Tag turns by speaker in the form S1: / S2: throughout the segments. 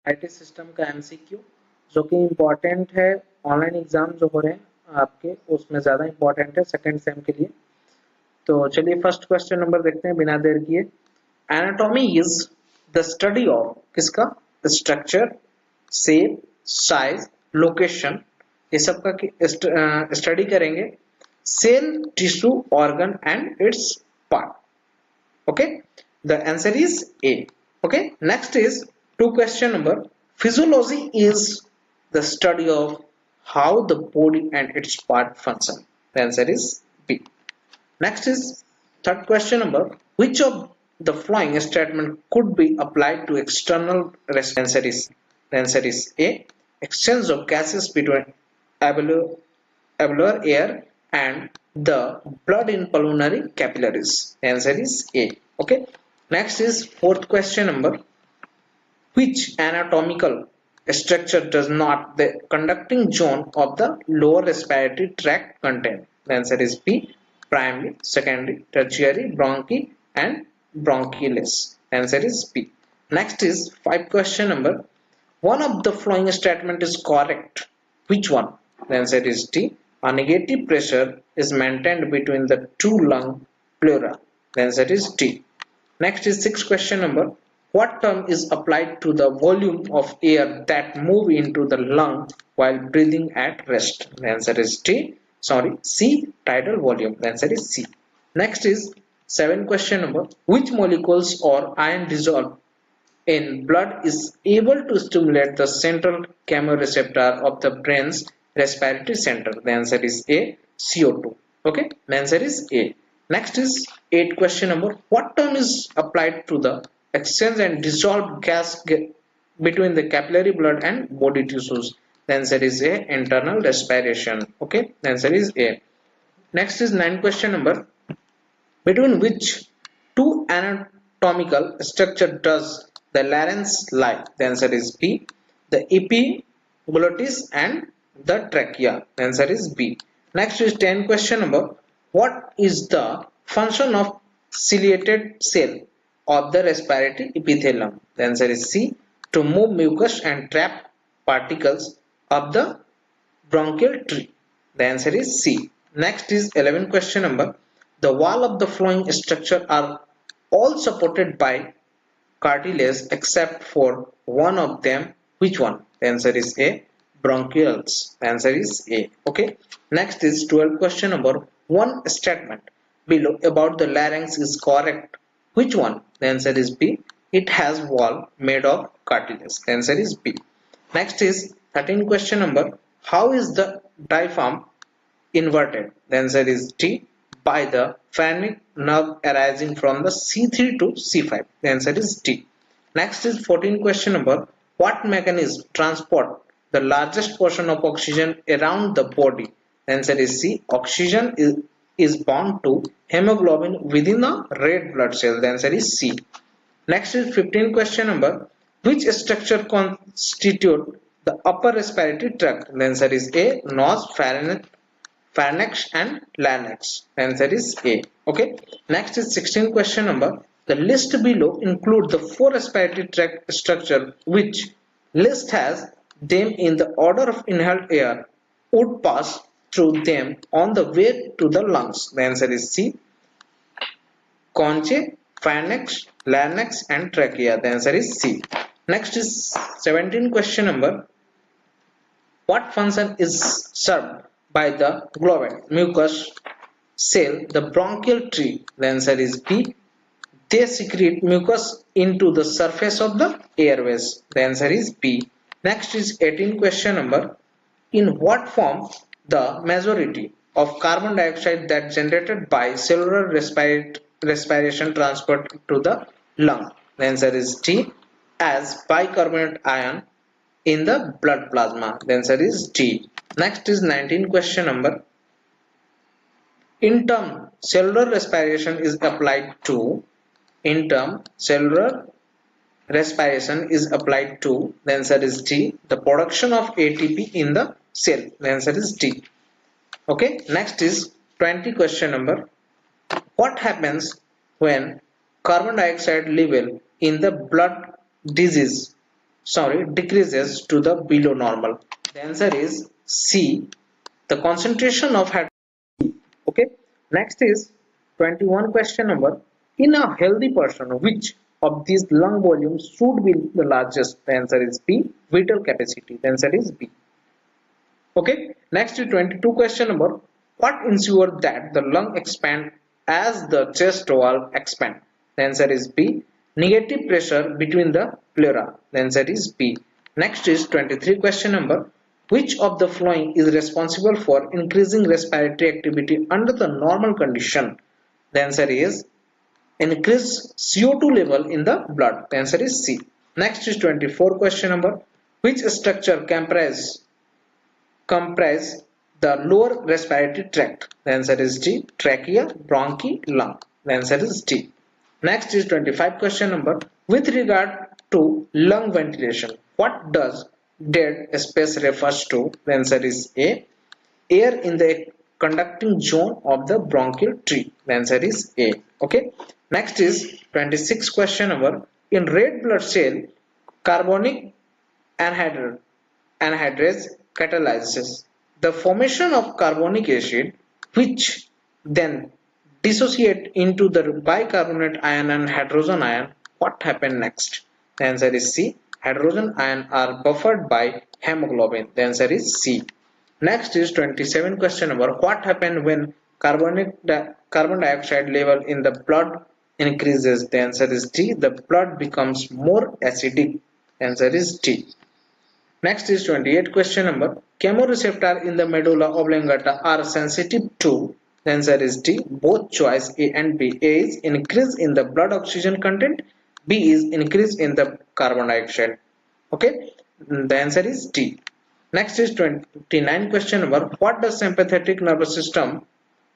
S1: IT system का MCQ जो कि इम्पोर्टेंट है। ऑनलाइन एग्जाम जो हो रहे हैं आपके उसमें ज़्यादा इम्पोर्टेंट है सेकेंड सेम के लिए। तो चलिए फर्स्ट क्वेश्चन नंबर देखते हैं बिना देर किए। Anatomy is the study of किसका? स्ट्रक्चर, शेप, साइज, लोकेशन, ये सब का स्टडी करेंगे। Cell, tissue, organ and its part. Okay, the answer is A. Okay, next is two question number. Physiology is the study of how the body and its part function. The answer is B. Next is third question number. Which of the following statement could be applied to external respiration? The answer is A. Exchange of gases between alveolar alveolar air and the blood in pulmonary capillaries. The answer is A. Okay. Next is fourth question number. Which anatomical structure does not the conducting zone of the lower respiratory tract contain? The answer is B. Primary, secondary, tertiary, bronchi and bronchioles. The answer is B. Next is five question number. One of the following statement is correct. Which one? The answer is D. A negative pressure is maintained between the two lung pleura. The answer is D. Next is sixth question number. What term is applied to the volume of air that move into the lung while breathing at rest? The answer is D. Sorry, C. Tidal volume. The answer is C. Next is seventh question number. Which molecules or ion dissolved in blood is able to stimulate the central chemoreceptor of the brain's respiratory center? The answer is A. CO2. Okay, the answer is A. Next is 8 question number. What term is applied to the exchange and dissolved gas between the capillary blood and body tissues? The answer is A. Internal respiration. Okay, the answer is A. Next is 9 question number. Between which two anatomical structure does the larynx lie? The answer is B. The epiglottis and the trachea. The answer is B. Next is 10 question number. What is the function of ciliated cell of the respiratory epithelium? The answer is C. To move mucus and trap particles of the bronchial tree. The answer is C. Next is 11 question number. The wall of the flowing structure are all supported by cartilage except for one of them. Which one? The answer is A. Bronchioles. The answer is A. Okay. Next is 12 question number. One statement below about the larynx is correct. Which one? The answer is B. It has wall made of cartilage. The answer is B. Next is 13 question number. How is the diaphragm inverted? The answer is D. By the phrenic nerve arising from the C3 to C5. The answer is D. Next is 14 question number. What mechanism transport the largest portion of oxygen around the body? The answer is C. Oxygen is bound to hemoglobin within a red blood cell. The answer is C. Next is 15 question number. Which structure constitute the upper respiratory tract? The answer is A. Nose, pharynx and larynx. The answer is A. Okay. Next is 16 question number. The list below include the four respiratory tract structure. Which list has them in the order of inhaled air would pass through them on the way to the lungs? The answer is C. Conche, pharynx, larynx and trachea. The answer is C. Next is 17 question number. What function is served by the glovet, mucus cell, the bronchial tree? The answer is B. They secrete mucus into the surface of the airways. The answer is B. Next is 18 question number. In what form the majority of carbon dioxide that generated by cellular respiration transferred to the lung? The answer is D. As bicarbonate ion in the blood plasma. The answer is D. Next is 19 question number. In term cellular respiration is applied to. In term cellular respiration is applied to. The answer is D. The production of ATP in the cell. The answer is D. Okay. Next is 20 question number. What happens when carbon dioxide level in the blood disease decreases to the below normal. The answer is C. The concentration of hydrogen. Okay. Next is 21 question number. In a healthy person, which of these lung volumes should be the largest? The answer is B. Vital capacity. The answer is B. Okay. Next is 22 question number. What ensures that the lung expand as the chest wall expand? The answer is B. Negative pressure between the pleura. The answer is B. Next is 23 question number. Which of the following is responsible for increasing respiratory activity under the normal condition? The answer is increase CO2 level in the blood. The answer is C. Next is 24 question number. Which structure comprise the lower respiratory tract? The answer is D. Trachea, bronchi, lung. The answer is D. Next is 25 question number. With regard to lung ventilation, what does dead space refers to? The answer is A. Air in the conducting zone of the bronchial tree. The answer is A. Okay. Next is 26 question number. In red blood cell, carbonic anhydrase catalyzes the formation of carbonic acid, which then dissociate into the bicarbonate ion and hydrogen ion. What happened next? The answer is C. Hydrogen ion are buffered by hemoglobin. The answer is C. Next is 27 question number. What happened when carbon dioxide level in the blood increases? The answer is D. The blood becomes more acidic. The answer is D. Next is 28 question number. Chemoreceptor in the medulla oblongata are sensitive to. The answer is D. Both choice A and B. A is increase in the blood oxygen content. B is increase in the carbon dioxide. Okay. The answer is D. Next is 29 question number. What does sympathetic nervous system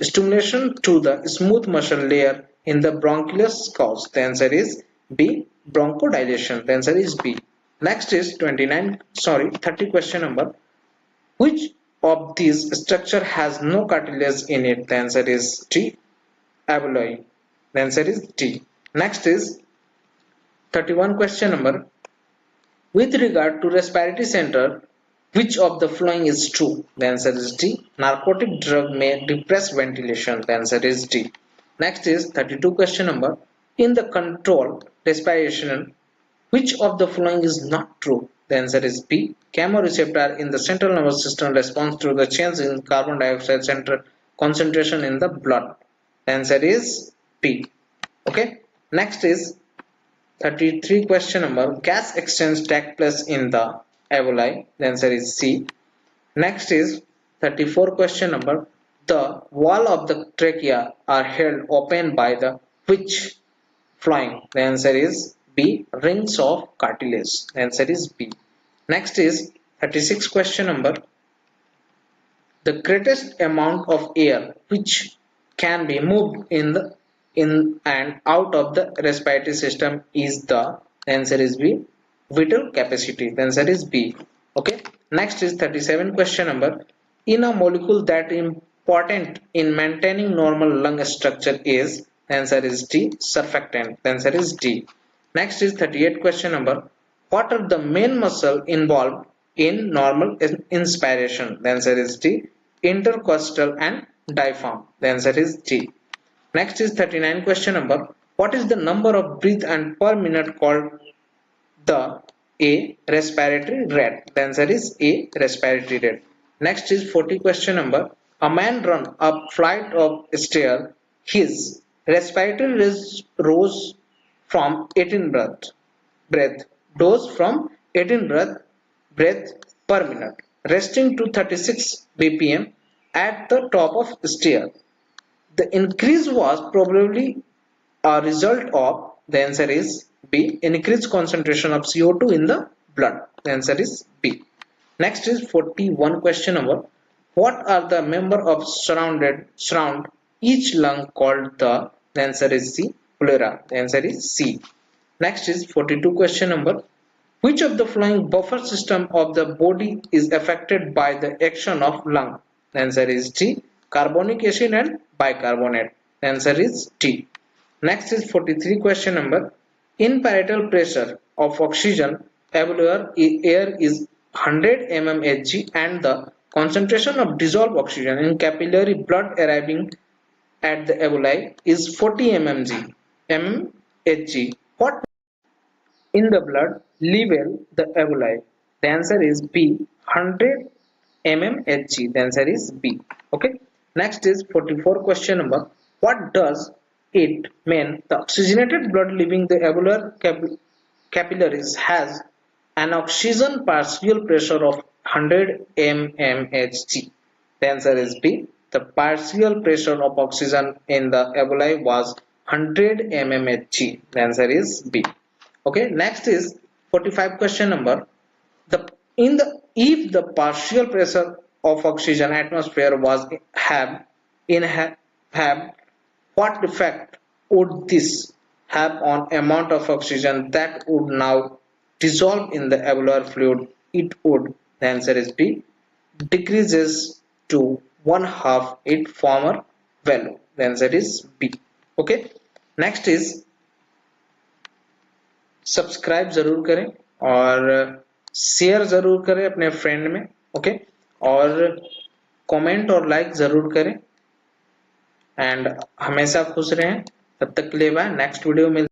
S1: stimulation to the smooth muscle layer in the bronchus cause? The answer is B. Bronchodilation. The answer is B. Next is 30 question number. Which of these structure has no cartilage in it? The answer is D. Alveoli. The answer is D. Next is 31 question number. With regard to respiratory center, which of the following is true? The answer is D. Narcotic drug may depress ventilation. The answer is D. Next is 32 question number. In the controlled respiration, which of the following is not true? The answer is B. Chemoreceptor in the central nervous system responds to the change in carbon dioxide center concentration in the blood. The answer is B. Okay. Next is 33 question number. Gas exchange takes place in the alveoli. The answer is C. Next is 34 question number. The wall of the trachea are held open by the which flying? The answer is B. Rings of cartilage. The answer is B. Next is 36 question number. The greatest amount of air which can be moved in and out of the respiratory system is the answer is B. Vital capacity. The answer is B. Okay. Next is 37 question number. In a molecule that is important in maintaining normal lung structure is, the answer is D. Surfactant. The answer is D. Next is 38 question number. What are the main muscle involved in normal inspiration? The answer is D. Intercostal and diaphragm. The answer is D. Next is 39 question number. What is the number of breath and per minute called the A. Respiratory rate? The answer is A. Respiratory rate. Next is 40 question number. A man run up flight of stairs. His respiratory rose from 18 breath dose from 18 breath per minute, resting to 36 bpm at the top of stair. The increase was probably a result of, the answer is B. Increased concentration of CO2 in the blood. The answer is B. Next is 41 question number. What are the member of surround each lung called the answer is C. Pleura. The answer is C. Next is 42 question number. Which of the following buffer system of the body is affected by the action of lung? The answer is D. Carbonic acid and bicarbonate. The answer is D. Next is 43 question number. In parietal pressure of oxygen alveolar air is 100 mmHg and the concentration of dissolved oxygen in capillary blood arriving at the alveoli is 40 mmHg. What in the blood level the alveoli? The answer is B, 100 mmHg. The answer is B. Okay. Next is 44 question number. What does it mean the oxygenated blood leaving the alveolar capillaries has an oxygen partial pressure of 100 mmHg? The answer is B. The partial pressure of oxygen in the alveoli was 100 mmHg. The answer is B. Okay, next is 45 question number. The in the if the partial pressure of oxygen atmosphere was have what effect would this have on amount of oxygen that would now dissolve in the alveolar fluid? It would, the answer is B, decreases to one half its former value. The answer is B. Okay, next is subscribe जरूर करें और share जरूर करें अपने friend में। Okay, और comment और like जरूर करें एंड हमेशा खुश रहें। तब तक के लिए बाय, नेक्स्ट वीडियो में